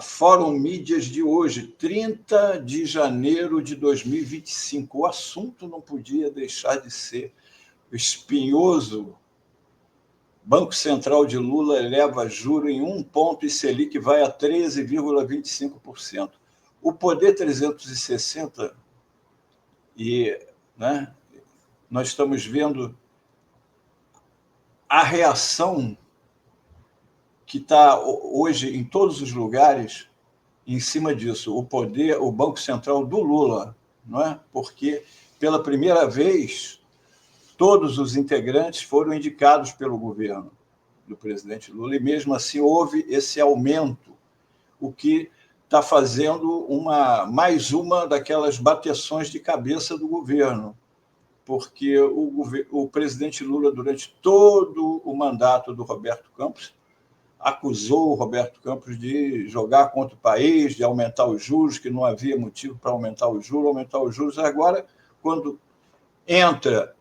Fórum Mídias de hoje, 30 de janeiro de 2025. O assunto não podia deixar de ser o espinhoso. Banco Central de Lula eleva juro em 1 ponto e Selic vai a 13,25%. O Poder 360, né, nós estamos vendo a reação que está hoje em todos os lugares em cima disso, o Banco Central do Lula, não é? Porque, pela primeira vez, todos os integrantes foram indicados pelo governo do presidente Lula, e mesmo assim houve esse aumento, o que está fazendo mais uma daquelas bateções de cabeça do governo, porque o presidente Lula, durante todo o mandato do Roberto Campos, acusou o Roberto Campos de jogar contra o país, de aumentar os juros, que não havia motivo para aumentar os juros. Agora, quando entra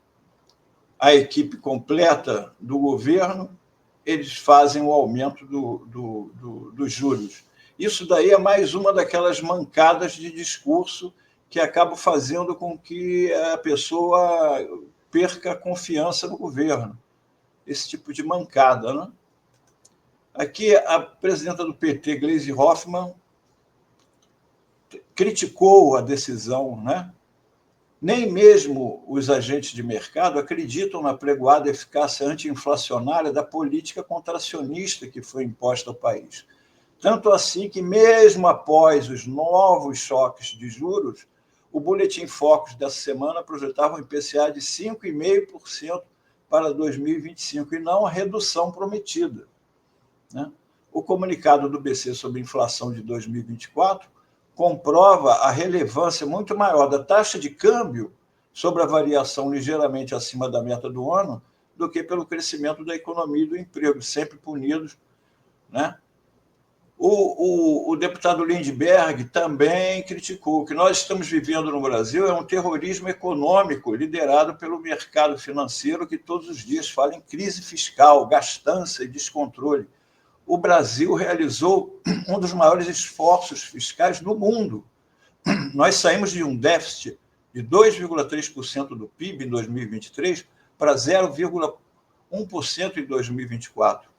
a equipe completa do governo, eles fazem o aumento dos juros. Isso daí é mais uma daquelas mancadas de discurso que acabam fazendo com que a pessoa perca a confiança no governo. Esse tipo de mancada, né? Aqui, a presidenta do PT, Gleisi Hoffmann, criticou a decisão, né? Nem mesmo os agentes de mercado acreditam na pregoada eficácia anti-inflacionária da política contracionista que foi imposta ao país. Tanto assim que, mesmo após os novos choques de juros, o Boletim Focus dessa semana projetava um IPCA de 5,5% para 2025, e não a redução prometida, né? O comunicado do BC sobre inflação de 2024 comprova a relevância muito maior da taxa de câmbio sobre a variação ligeiramente acima da meta do ano do que pelo crescimento da economia e do emprego, sempre punidos, né? O deputado Lindbergh também criticou que nós estamos vivendo no Brasil é um terrorismo econômico liderado pelo mercado financeiro que todos os dias fala em crise fiscal, gastança e descontrole. O Brasil realizou um dos maiores esforços fiscais do mundo. Nós saímos de um déficit de 2,3% do PIB em 2023 para 0,1% em 2024.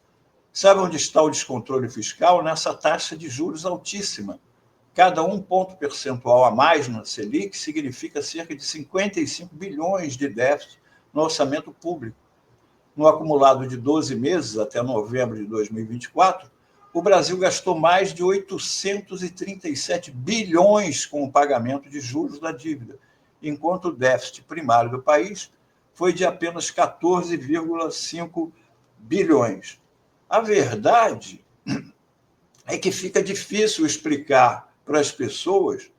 Sabe onde está o descontrole fiscal? Nessa taxa de juros altíssima. Cada 1 ponto percentual a mais na Selic significa cerca de 55 bilhões de déficit no orçamento público. No acumulado de 12 meses, até novembro de 2024, o Brasil gastou mais de 837 bilhões com o pagamento de juros da dívida, enquanto o déficit primário do país foi de apenas 14,5 bilhões. A verdade é que fica difícil explicar para as pessoas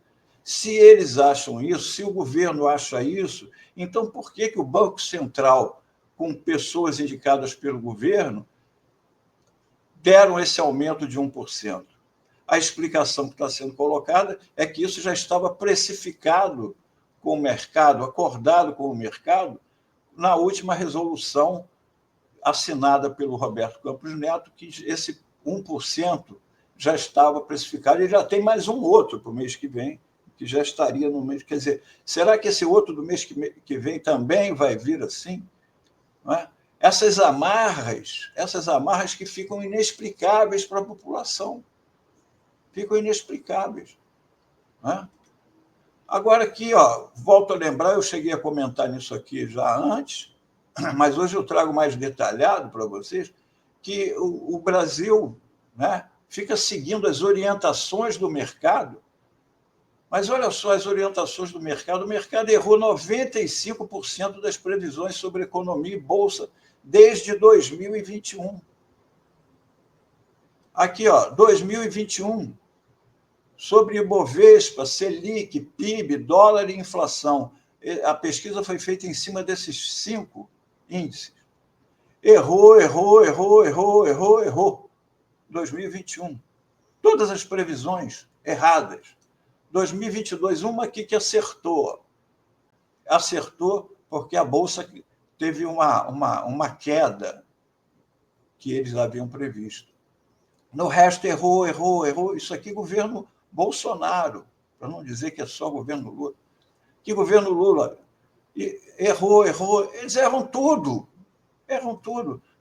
se eles acham isso, se o governo acha isso, então por que o Banco Central, com pessoas indicadas pelo governo, deram esse aumento de 1%. A explicação que está sendo colocada é que isso já estava precificado com o mercado, acordado com o mercado, na última resolução assinada pelo Roberto Campos Neto, que esse 1% já estava precificado, e já tem mais um outro para o mês que vem, que já estaria no mês. Quer dizer, será que esse outro do mês que vem também vai vir assim? Não é? Essas amarras que ficam inexplicáveis para a população. Ficam inexplicáveis. Não é? Agora aqui, volto a lembrar, eu cheguei a comentar nisso aqui já antes, mas hoje eu trago mais detalhado para vocês, que o Brasil, né, fica seguindo as orientações do mercado. Mas olha só as orientações do mercado. O mercado errou 95% das previsões sobre economia e bolsa desde 2021. Aqui, 2021, sobre Ibovespa, Selic, PIB, dólar e inflação. A pesquisa foi feita em cima desses 5 índices. Errou. 2021. Todas as previsões erradas. 2022, uma aqui que acertou. Acertou porque a Bolsa teve uma queda que eles haviam previsto. No resto, errou. Isso aqui, governo Bolsonaro, para não dizer que é só governo Lula. Que governo Lula errou. Eles erram tudo.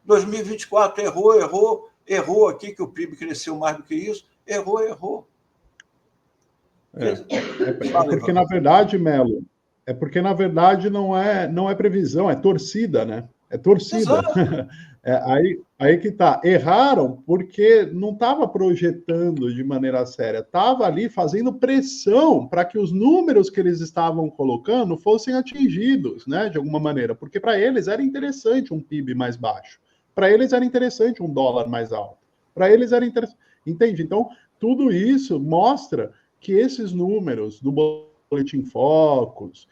2024 errou aqui, que o PIB cresceu mais do que isso. Errou. Porque, na verdade, Melo, não é previsão, é torcida, né? É torcida. Aí que tá. Erraram porque não estava projetando de maneira séria, estava ali fazendo pressão para que os números que eles estavam colocando fossem atingidos, né? De alguma maneira, porque para eles era interessante um PIB mais baixo, para eles era interessante um dólar mais alto, para eles era interessante. Entende? Então, tudo isso mostra que esses números do Boletim Focus,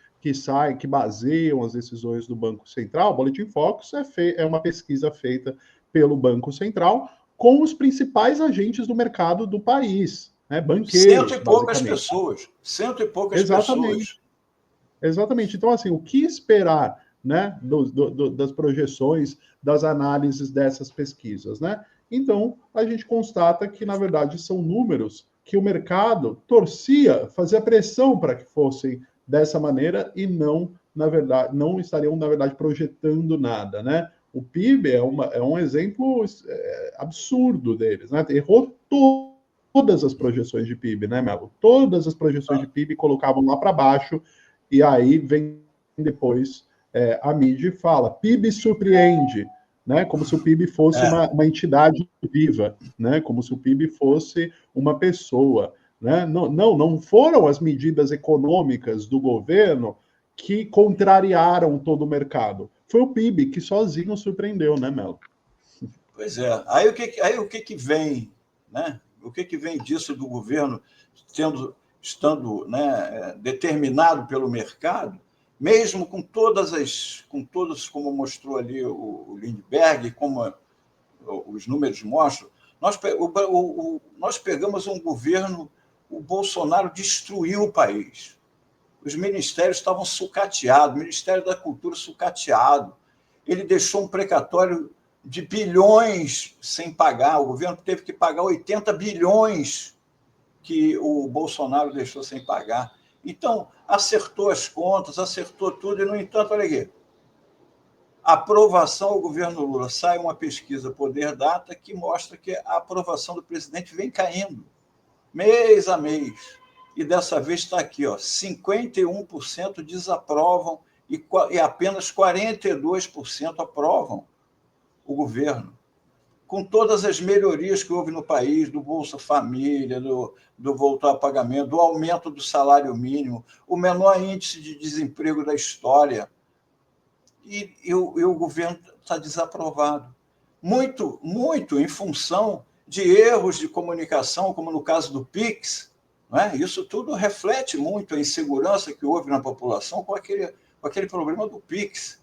que baseiam as decisões do Banco Central, o Boletim Focus é uma pesquisa feita pelo Banco Central com os principais agentes do mercado do país, né? Banqueiros, cento e poucas pessoas. Exatamente. Então, assim, o que esperar, né, das projeções, das análises dessas pesquisas, né? Então, a gente constata que, na verdade, são números que o mercado torcia, fazia pressão para que fossem dessa maneira e não, na verdade, não estariam, na verdade, projetando nada, né? O PIB é um exemplo absurdo deles, né? Errou todas as projeções de PIB, né, Melo? Todas as projeções de PIB colocavam lá para baixo, e aí vem depois a mídia e fala, PIB surpreende, né? Como se o PIB fosse uma entidade viva, né? Como se o PIB fosse uma pessoa, né? Não foram as medidas econômicas do governo que contrariaram todo o mercado. Foi o PIB que sozinho surpreendeu, né, Melo? Pois é. Aí o que vem, né? O que vem disso do governo estando, né, determinado pelo mercado, mesmo com todas, como mostrou ali o Lindbergh, como os números mostram, nós pegamos um governo, o Bolsonaro destruiu o país. Os ministérios estavam sucateados, o Ministério da Cultura sucateado. Ele deixou um precatório de bilhões sem pagar. O governo teve que pagar 80 bilhões que o Bolsonaro deixou sem pagar. Então, acertou as contas, acertou tudo, e, no entanto, olha aqui, aprovação ao governo Lula. Sai uma pesquisa Poder Data que mostra que a aprovação do presidente vem caindo, mês a mês. E dessa vez está aqui, 51% desaprovam e apenas 42% aprovam o governo, com todas as melhorias que houve no país, do Bolsa Família, do voltar a pagamento, do aumento do salário mínimo, o menor índice de desemprego da história. E o governo está desaprovado. Muito em função de erros de comunicação, como no caso do PIX. Não é? Isso tudo reflete muito a insegurança que houve na população com aquele problema do PIX.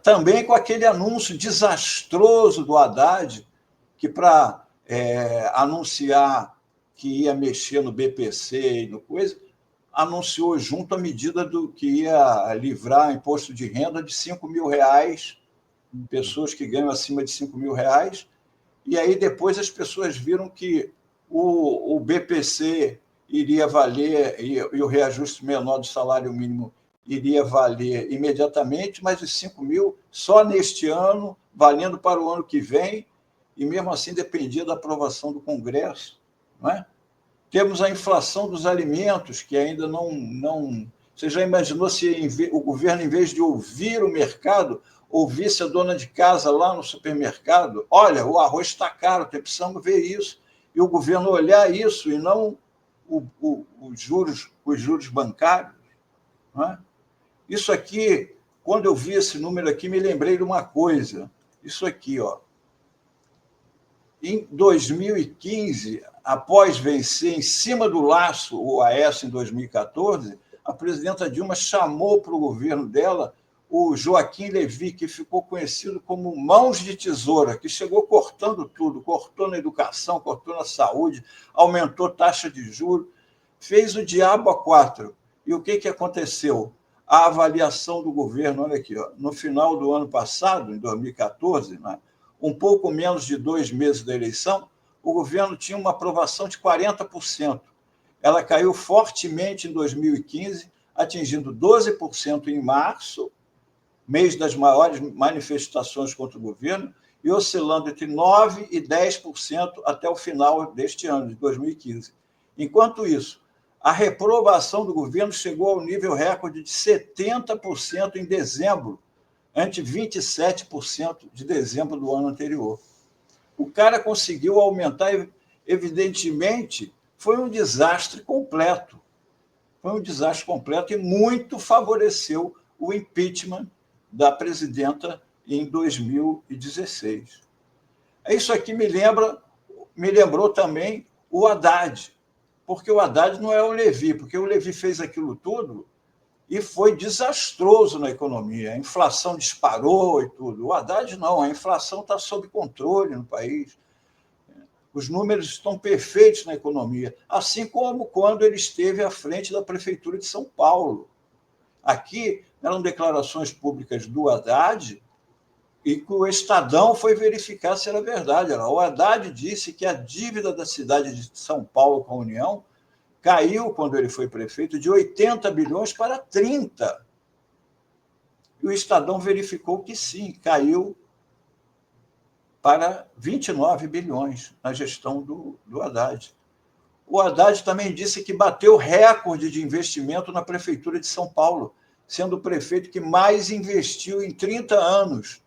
Também com aquele anúncio desastroso do Haddad, que para anunciar que ia mexer no BPC e no coisa, anunciou junto a medida do que ia livrar imposto de renda de R$5.000, pessoas que ganham acima de R$5.000, e aí depois as pessoas viram que o BPC iria valer, e o reajuste menor do salário mínimo iria valer imediatamente, mas os 5.000 só neste ano, valendo para o ano que vem, e mesmo assim dependia da aprovação do Congresso. Não é? Temos a inflação dos alimentos, que ainda não... Você já imaginou se o governo, em vez de ouvir o mercado, ouvisse a dona de casa lá no supermercado? Olha, o arroz está caro, precisamos ver isso. E o governo olhar isso e não os juros bancários. Não é? Isso aqui, quando eu vi esse número aqui, me lembrei de uma coisa. Isso aqui, em 2015, após vencer em cima do laço o Aécio em 2014, a presidenta Dilma chamou para o governo dela o Joaquim Levy, que ficou conhecido como mãos de tesoura, que chegou cortando tudo, cortou na educação, cortou na saúde, aumentou taxa de juros, fez o diabo a quatro. E o que aconteceu? A avaliação do governo, olha aqui, no final do ano passado, em 2014, né, um pouco menos de 2 meses da eleição, o governo tinha uma aprovação de 40%. Ela caiu fortemente em 2015, atingindo 12% em março, mês das maiores manifestações contra o governo, e oscilando entre 9% e 10% até o final deste ano, de 2015. Enquanto isso, a reprovação do governo chegou ao nível recorde de 70% em dezembro, ante 27% de dezembro do ano anterior. O cara conseguiu aumentar, evidentemente, foi um desastre completo. Foi um desastre completo e muito favoreceu o impeachment da presidenta em 2016. Isso aqui me lembrou também o Haddad, porque o Haddad não é o Levi, porque o Levi fez aquilo tudo e foi desastroso na economia. A inflação disparou e tudo. O Haddad não, a inflação está sob controle no país. Os números estão perfeitos na economia, assim como quando ele esteve à frente da Prefeitura de São Paulo. Aqui eram declarações públicas do Haddad e que o Estadão foi verificar se era verdade. O Haddad disse que a dívida da cidade de São Paulo com a União caiu, quando ele foi prefeito, de 80 bilhões para 30. E o Estadão verificou que sim, caiu para 29 bilhões na gestão do Haddad. O Haddad também disse que bateu recorde de investimento na Prefeitura de São Paulo, sendo o prefeito que mais investiu em 30 anos.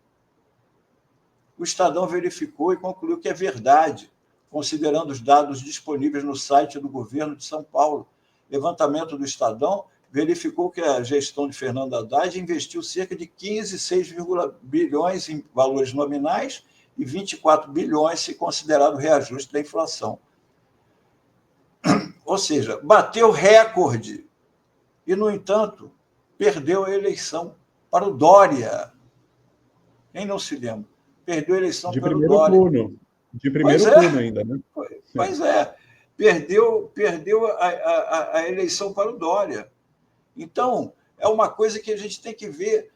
O Estadão verificou e concluiu que é verdade, considerando os dados disponíveis no site do governo de São Paulo. Levantamento do Estadão verificou que a gestão de Fernando Haddad investiu cerca de 15,6 bilhões em valores nominais e 24 bilhões se considerar o reajuste da inflação. Ou seja, bateu recorde e, no entanto, perdeu a eleição para o Dória. Quem não se lembra? Perdeu a eleição para o Dória. De primeiro turno ainda, né? Pois é. Perdeu a eleição para o Dória. Então, é uma coisa que a gente tem que ver,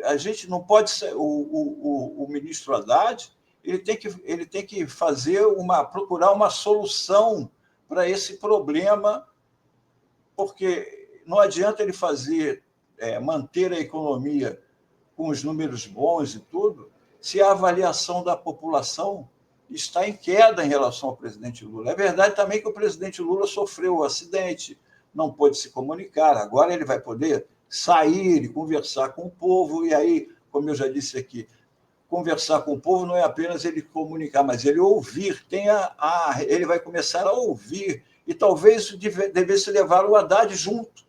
a gente não pode ser, o ministro Haddad, ele tem que procurar uma solução para esse problema, porque não adianta ele manter a economia com os números bons e tudo, se a avaliação da população está em queda em relação ao presidente Lula. É verdade também que o presidente Lula sofreu um acidente, não pôde se comunicar. Agora ele vai poder sair e conversar com o povo, e aí, como eu já disse aqui, conversar com o povo não é apenas ele comunicar, mas ele ouvir. Ele vai começar a ouvir, e talvez devesse levar o Haddad junto,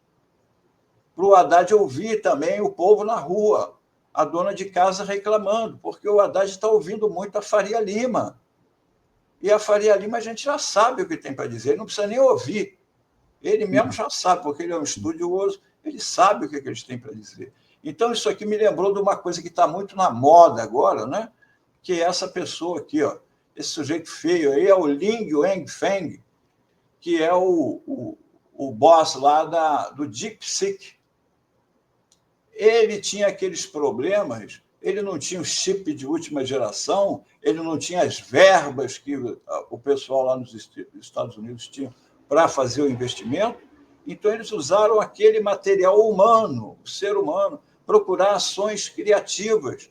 para o Haddad ouvir também o povo na rua, a dona de casa reclamando, porque o Haddad está ouvindo muito a Faria Lima. E a Faria Lima a gente já sabe o que tem para dizer, ele não precisa nem ouvir. Ele mesmo já sabe, porque ele é um estudioso, ele sabe o que eles têm para dizer. Então, isso aqui me lembrou de uma coisa que está muito na moda agora, né? Que é essa pessoa aqui, ó, esse sujeito feio aí, é o Ling Wangfeng, que é o boss lá do DeepSeek. Ele tinha aqueles problemas, ele não tinha o chip de última geração, ele não tinha as verbas que o pessoal lá nos Estados Unidos tinha para fazer o investimento, então eles usaram aquele material humano, o ser humano, procurar ações criativas,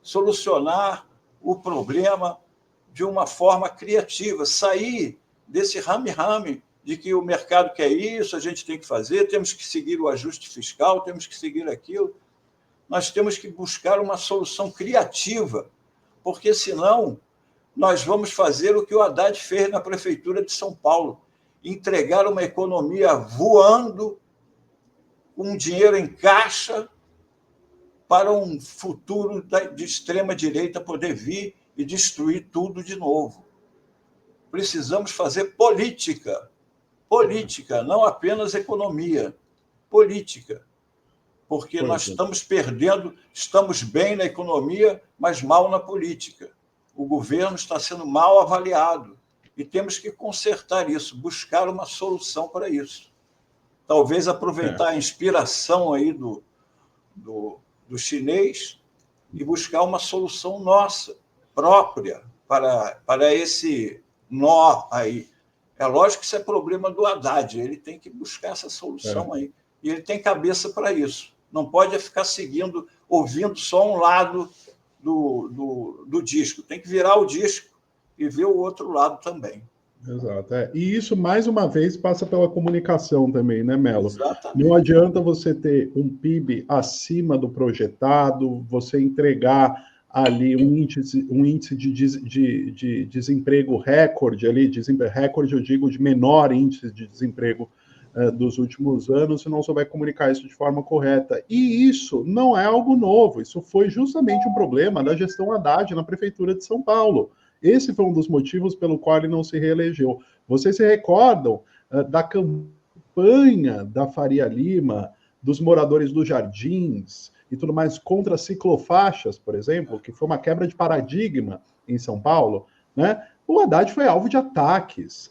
solucionar o problema de uma forma criativa, sair desse rame-rame de que o mercado quer isso, a gente tem que fazer, temos que seguir o ajuste fiscal, temos que seguir aquilo. Nós temos que buscar uma solução criativa, porque senão nós vamos fazer o que o Haddad fez na Prefeitura de São Paulo, entregar uma economia voando, com dinheiro em caixa, para um futuro de extrema-direita poder vir e destruir tudo de novo. Precisamos fazer política, não apenas economia, política, porque nós estamos perdendo, estamos bem na economia, mas mal na política. O governo está sendo mal avaliado e temos que consertar isso, buscar uma solução para isso. Talvez aproveitar a inspiração aí do chinês e buscar uma solução nossa, própria, para esse nó aí. É lógico que isso é problema do Haddad, ele tem que buscar essa solução aí. E ele tem cabeça para isso. Não pode ficar ouvindo só um lado do disco. Tem que virar o disco e ver o outro lado também. Exato. E isso, mais uma vez, passa pela comunicação também, né, Melo? Exatamente. Não adianta você ter um PIB acima do projetado, você entregar ali um índice de desemprego recorde, recorde eu digo de menor índice de desemprego dos últimos anos, se não souber comunicar isso de forma correta. E isso não é algo novo, isso foi justamente um problema da gestão Haddad na Prefeitura de São Paulo. Esse foi um dos motivos pelo qual ele não se reelegeu. Vocês se recordam da campanha da Faria Lima, dos moradores dos Jardins e tudo mais contra ciclofaixas, por exemplo, que foi uma quebra de paradigma em São Paulo, né? O Haddad foi alvo de ataques.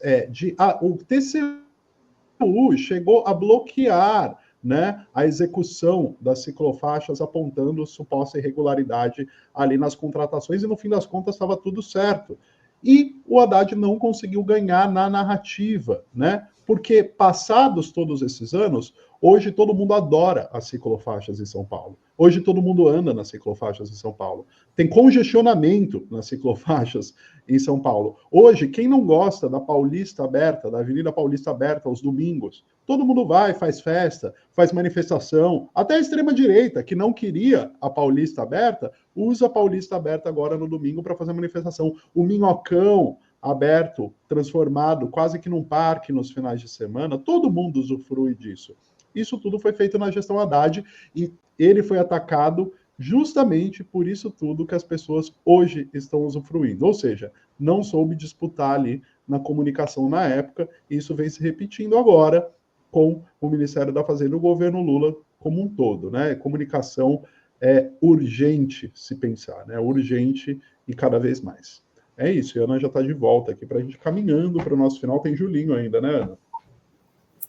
O TCU chegou a bloquear, né, a execução das ciclofaixas, apontando suposta irregularidade ali nas contratações, e no fim das contas estava tudo certo. E o Haddad não conseguiu ganhar na narrativa, né? Porque passados todos esses anos, hoje todo mundo adora as ciclofaixas em São Paulo. Hoje todo mundo anda nas ciclofaixas em São Paulo. Tem congestionamento nas ciclofaixas em São Paulo. Hoje, quem não gosta da Paulista aberta, da Avenida Paulista aberta aos domingos, todo mundo vai, faz festa, faz manifestação. Até a extrema-direita, que não queria a Paulista aberta, usa a Paulista aberta agora no domingo para fazer manifestação. O Minhocão aberto, transformado quase que num parque nos finais de semana, todo mundo usufrui disso. Isso tudo foi feito na gestão Haddad e ele foi atacado justamente por isso tudo que as pessoas hoje estão usufruindo. Ou seja, não soube disputar ali na comunicação na época, e isso vem se repetindo agora com o Ministério da Fazenda e o governo Lula como um todo, né? Comunicação é urgente se pensar, né? Urgente e cada vez mais. É isso, a Ana já está de volta aqui para a gente caminhando para o nosso final. Tem Julinho ainda, né, Ana?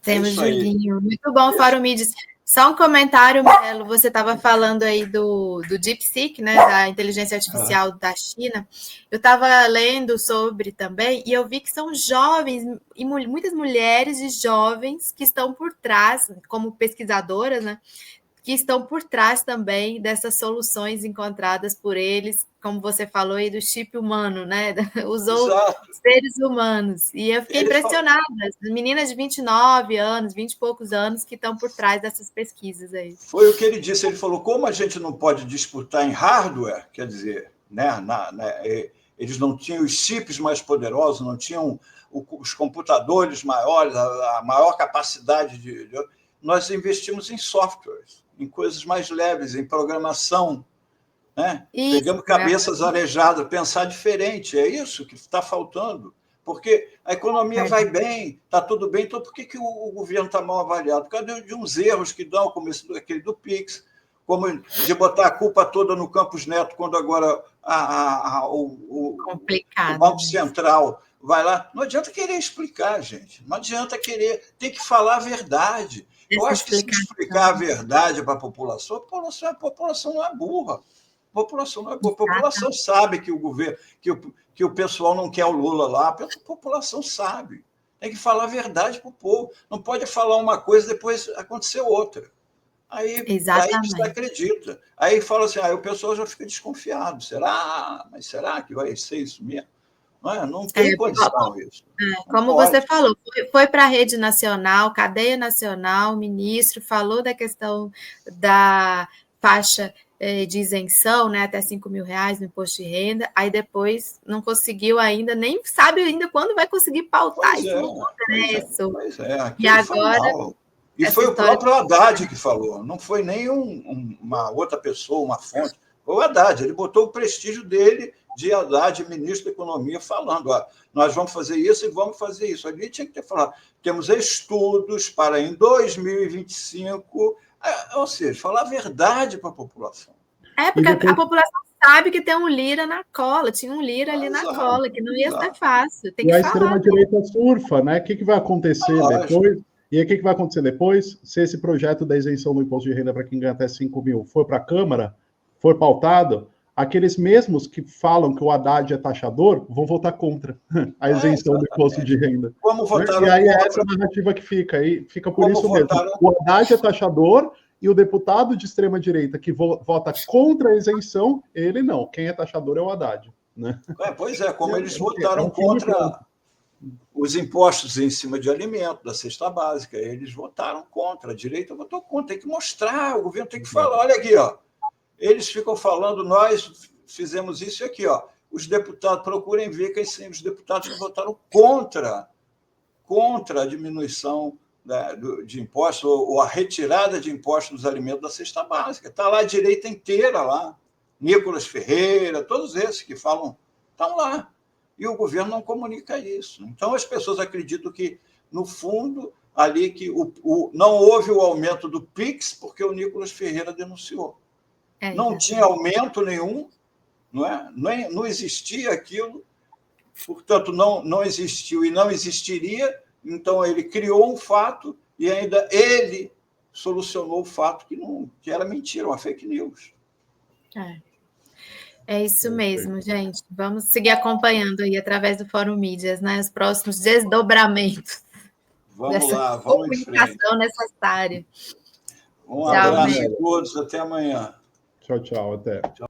Temos Julinho. Muito bom, Fórum Mides. Só um comentário, Melo. Você estava falando aí do DeepSeek, né, da inteligência artificial da China. Eu estava lendo sobre também e eu vi que são jovens e muitas mulheres e jovens que estão por trás, como pesquisadoras, né, que estão por trás também dessas soluções encontradas por eles, como você falou aí do chip humano, né? Usou seres humanos. E eu fiquei impressionada. As meninas de 29 anos, 20 e poucos anos, que estão por trás dessas pesquisas aí. Foi o que ele disse. Ele falou, como a gente não pode disputar em hardware, quer dizer, né, eles não tinham os chips mais poderosos, não tinham os computadores maiores, a maior capacidade nós investimos em softwares, em coisas mais leves, em programação, né? Pegamos cabeças arejadas, pensar diferente, é isso que está faltando, porque a economia vai bem, está tudo bem, então por que o governo está mal avaliado? Por causa de uns erros que dão, como aquele do PIX, como de botar a culpa toda no Campos Neto, quando agora o Banco Central vai lá. Não adianta querer explicar, gente, não adianta querer, tem que falar a verdade. Eu acho que se explicar a verdade para a população não é burra. A população não é burra. A população sabe que o governo, que o pessoal não quer o Lula lá. A população sabe. Tem que falar a verdade para o povo. Não pode falar uma coisa e depois acontecer outra. Aí você acredita. Aí fala assim, o pessoal já fica desconfiado. Mas será que vai ser isso mesmo? Não tem condição isso. Como você falou, foi para a rede nacional, cadeia nacional, o ministro falou da questão da faixa de isenção, né, até R$5.000 no imposto de renda, aí depois não conseguiu ainda, nem sabe ainda quando vai conseguir pautar isso no Congresso. E agora... E foi o próprio Haddad que falou, não foi nem uma outra pessoa, uma fonte. Foi o Haddad, ele botou o prestígio dele de Haddad, ministro da Economia, falando, nós vamos fazer isso e vamos fazer isso. Ali tinha que ter falado, temos estudos para em 2025, ou seja, falar a verdade para a população. Porque a população sabe que tem um Lira na cola, tinha um Lira ali na cola, que não ia ser fácil. Tem que falar. A extrema-direita surfa, né? O que vai acontecer depois? E aí, o que vai acontecer depois? Se esse projeto da isenção do imposto de renda para quem ganha até 5 mil for para a Câmara, for pautado, aqueles mesmos que falam que o Haddad é taxador vão votar contra a isenção do imposto de renda. Como votaram E aí contra. é essa narrativa que fica, e fica por Como isso votaram... mesmo. O Haddad é taxador e o deputado de extrema-direita que vota contra a isenção, ele não. Quem é taxador é o Haddad. Né? Pois é, como eles votaram contra os impostos em cima de alimento, da cesta básica, eles votaram contra, a direita votou contra, tem que mostrar, o governo tem que falar, olha aqui, ó, eles ficam falando, nós fizemos isso e aqui, ó, os deputados, procurem ver quem são os deputados que votaram contra a diminuição, né, de impostos, ou a retirada de impostos dos alimentos da cesta básica, está lá a direita inteira lá, Nicolas Ferreira, todos esses que falam, estão lá. E o governo não comunica isso. Então, as pessoas acreditam que, no fundo, ali que não houve o aumento do PIX porque o Nicolas Ferreira denunciou. Não tinha aumento nenhum, não é? Não existia aquilo, portanto, não existiu e não existiria, então ele criou um fato e ainda ele solucionou o fato que era mentira, uma fake news. É isso mesmo, gente. Vamos seguir acompanhando aí através do Fórum Mídias, né? Os próximos desdobramentos. Vamos lá, vamos em frente. Comunicação necessária. Um abraço a todos, até amanhã. Tchau, tchau, até. Tchau.